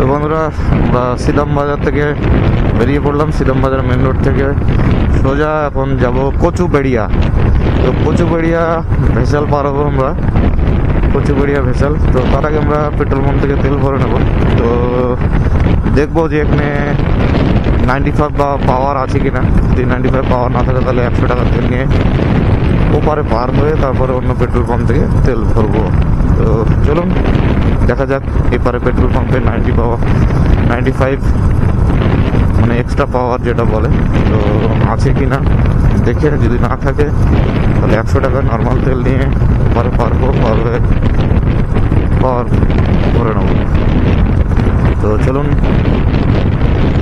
তো বন্ধুরা, আমরা সিদাম বাজার থেকে বেরিয়ে পড়লাম। সিদাম বাজার মেন রোড থেকে সোজা এখন যাব কচুবেড়িয়া। তো কচুবেড়িয়া ভেসাল পার হবো আমরা, কচুবেড়িয়া ভেসাল। তো তার আগে আমরা পেট্রোল পাম্প থেকে তেল ভরে নেবো। তো দেখবো যে এখানে 95 বা পাওয়ার আছে কিনা। যদি 95 পাওয়ার না থাকে তাহলে 100 টাকা তেল নিয়ে ওপারে পার হয়ে তারপরে অন্য পেট্রোল পাম্প থেকে তেল ভরবো। তো চলুন দেখা যাক এপারে পেট্রোল পাম্পে 95 মানে এক্সট্রা পাওয়ার যেটা বলে তো আছে কি না দেখে, যদি না থাকে তাহলে 100 টাকা নর্মাল তেল নিয়ে ওপারে পারবো, পার হয়ে পাওয়ার ভরে নেবো। তো চলুন,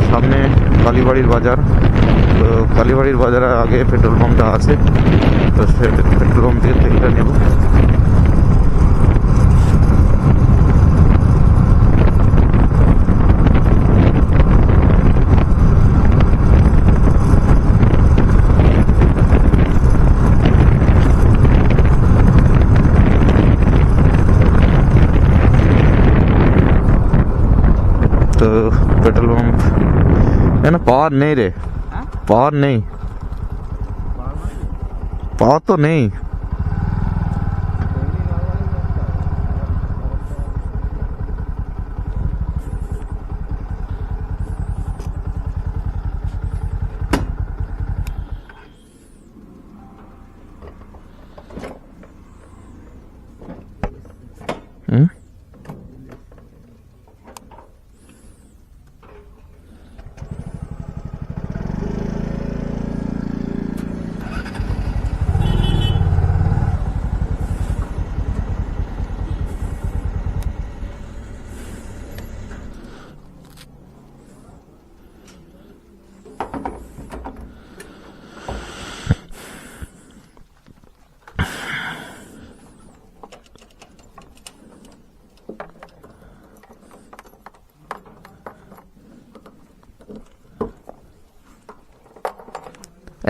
সামনে কালীবাড়ির বাজার। তো কালীবাড়ির বাজারে আগে পেট্রোল পাম্পটা আছে, তো সে পেট্রোল পাম্প থেকে তেলটা নেব। তো পেট্রোল পাম্প না, পাওয়ার নেই রে, পাওয়ার নেই, পাওয়ার তো নেই। হুম,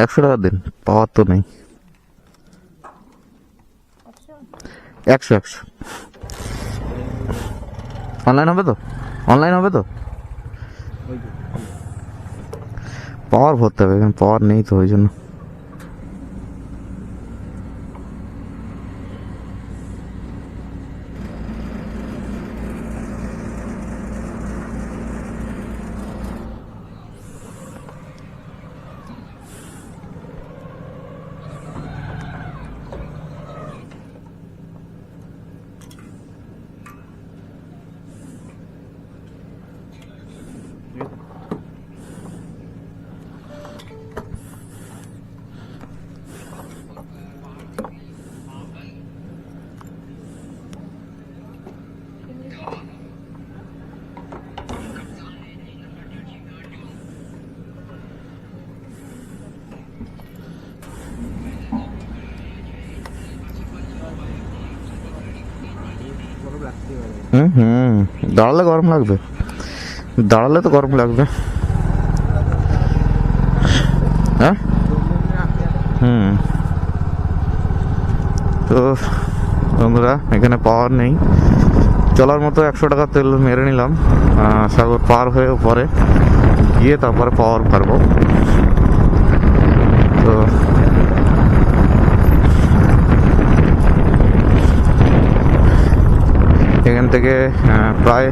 একশো টাকা দিন, পাওয়ার তো নেই। 100 অনলাইন হবে তো, অনলাইন হবে তো। পাওয়ার ভরতে হবে, পাওয়ার নেই তো ওই জন্য। দাঁড়ালে গরম লাগবে, দাঁড়ালে তো গরম লাগবে। হ্যাঁ, তো বন্ধুরা এখানে পাওয়ার নেই, চলার মতো 100 টাকা তেল মেরে নিলাম। সাগর পার হয়ে পরে গিয়ে তারপরে পাওয়ার পারবো। তো এখান থেকে প্রায়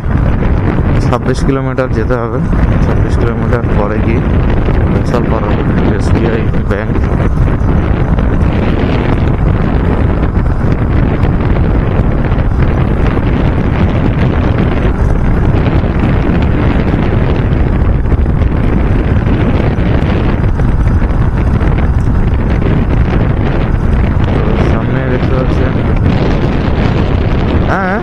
26 কিলোমিটার যেতে হবে। 26 কিলোমিটার পরে গিয়ে বিশাল পার হবে SBI ব্যাংক। সামনে দেখতে পাচ্ছেন, হ্যাঁ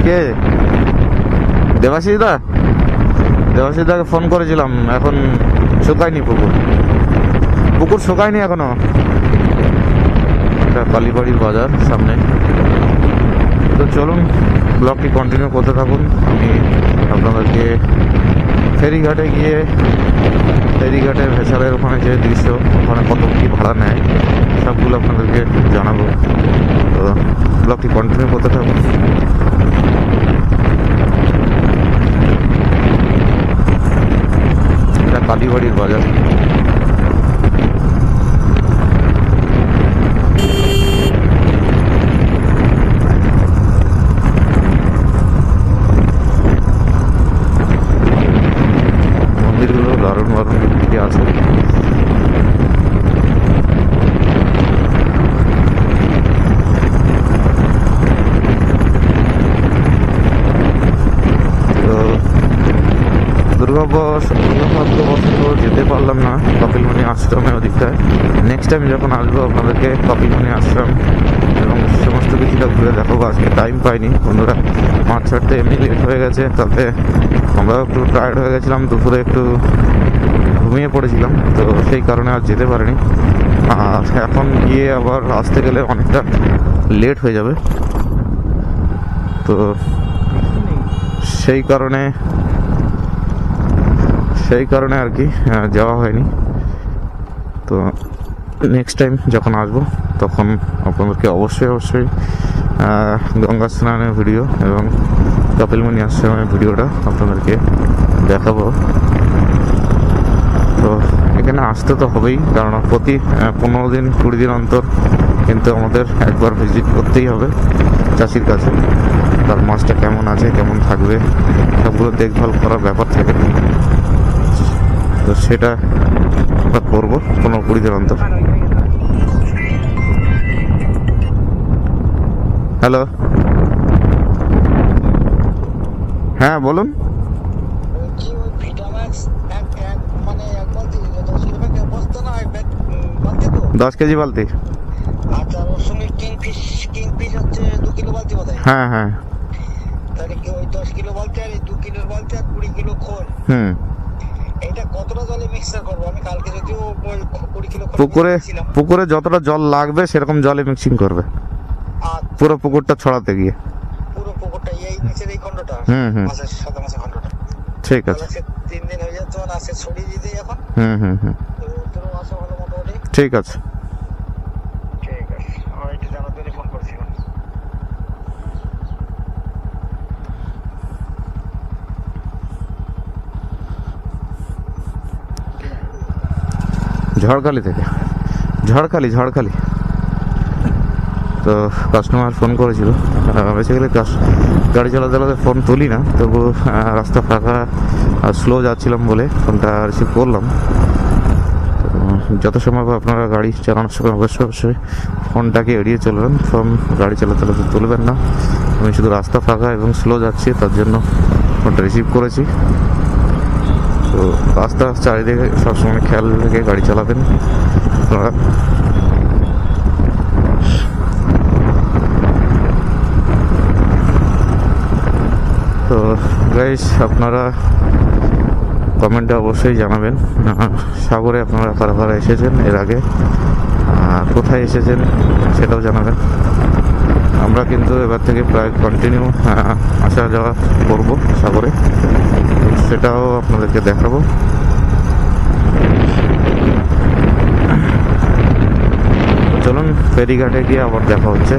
কে দেবাশিসদা, দেবাশিসদাকে ফোন করেছিলাম, এখন শুকায়নি পুকুর, পুকুর শুকায়নি এখনো। এটা কালীবাড়ির বাজার সামনে। তো চলুন ব্লগটি কন্টিনিউ করতে থাকুন। আমি আপনাদেরকে ফেরিঘাটে গিয়ে ফেরিঘাটে ভেসালের ওখানে যে দৃশ্য, ওখানে কত কী ভাড়া নেয় সবগুলো আপনাদেরকে জানাবো। তো ব্লগটি কন্টিনিউ করতে থাকুন। এটা কালীবাড়ির বাজার। মন্দিরগুলো দারুণ দারুণ দিকে আছে। দুর্ভাগ্যবশত যেতে পারলাম না কপিলমুনি আশ্রমে ওদিকটায়। নেক্সট টাইম যখন আসবো আপনাদেরকে কপিলমুনি আশ্রম এবং সমস্ত কিছুটা ঘুরে দেখাবো। আজকে টাইম পাইনি বন্ধুরা, মাঠ ছাড়তে এমনি লেট হয়ে গেছে, তাতে আমরাও একটু টায়ার্ড হয়ে গেছিলাম, দুপুরে একটু ঘুমিয়ে পড়েছিলাম, তো সেই কারণে আর যেতে পারিনি। আর এখন গিয়ে আবার আসতে গেলে অনেকটা লেট হয়ে যাবে, তো সেই কারণে আর কি যাওয়া হয়নি। তো নেক্সট টাইম যখন আসবো তখন আপনাদেরকে অবশ্যই গঙ্গা স্নানের ভিডিও এবং কপিলমুনি আশ্রমের ভিডিওটা আপনাদেরকে দেখাবো। তো এখানে আসতে তো হবেই, কারণ প্রতি 15 দিন 20 দিন অন্তর কিন্তু আমাদের একবার ভিজিট করতেই হবে চাষির কাছে। তার মাছটা কেমন আছে, কেমন থাকবে, সবগুলো দেখভাল করার ব্যাপার থাকে, তো সেটা আমরা করবো 15-20 দিন অন্তর। হ্যালো, হ্যাঁ বলুন। 10 কেজি বালতি। আচ্ছা, ওর সঙ্গে কিং ফিশ হচ্ছে 2 কিলো বালতি বোধ হয়। হ্যাঁ হ্যাঁ, তাহলে কি ওই 10 কিলো বালতি আর 2 কিলোর বালতি আর 20 কিলো খোল, এটা কতটা জলে মিক্সার করবো? আমি কালকে যদিও 20 কিলো পুকুরে যতটা জল লাগবে সেরকম জলে মিক্সিং করবে, পুরো পুকুরটা ছড়াতে গিয়ে। পুরো পুকুরটা এই নিচের এই খণ্ডটা, মাছের সাদা মাছের খণ্ডটা। ঠিক আছে, 3 দিন হয়ে যাচ্ছে, তখন আসে ছড়িয়ে দিতে এখন। তো তোরও আসা ভালো মোটামুটি। ঠিক আছে, আমার একটু জানার জন্য ফোন করছিলাম। ঝড়খালি তো কাস্টমার ফোন করেছিল। বেসিক্যালি গাড়ি চালাতে ফোন তুলি না, তবু রাস্তা ফাঁকা আর স্লো যাচ্ছিলাম বলে ফোনটা রিসিভ করলাম। যত সম্ভব আপনারা গাড়ি চালানোর সময় অবশ্যই ফোনটাকে এড়িয়ে চলবেন, ফোন গাড়ি চালাতে তুলবেন না। আমি শুধু রাস্তা ফাঁকা এবং স্লো যাচ্ছি তার জন্য ফোনটা রিসিভ করেছি। তো রাস্তা চারিদিকে সবসময় খেয়াল রেখে গাড়ি চালাবেন আপনারা। তো গাইস, আপনারা কমেন্টে অবশ্যই জানাবেন সাগরে আপনারা কারা এসেছেন এর আগে, কোথায় এসেছেন সেটাও জানাবেন। আমরা কিন্তু এবার থেকে প্রায় কন্টিনিউ আসা যাওয়া করবো সাগরে, সেটাও আপনাদেরকে দেখাবো। চলুন ফেরিঘাটে গিয়ে আবার দেখা হচ্ছে।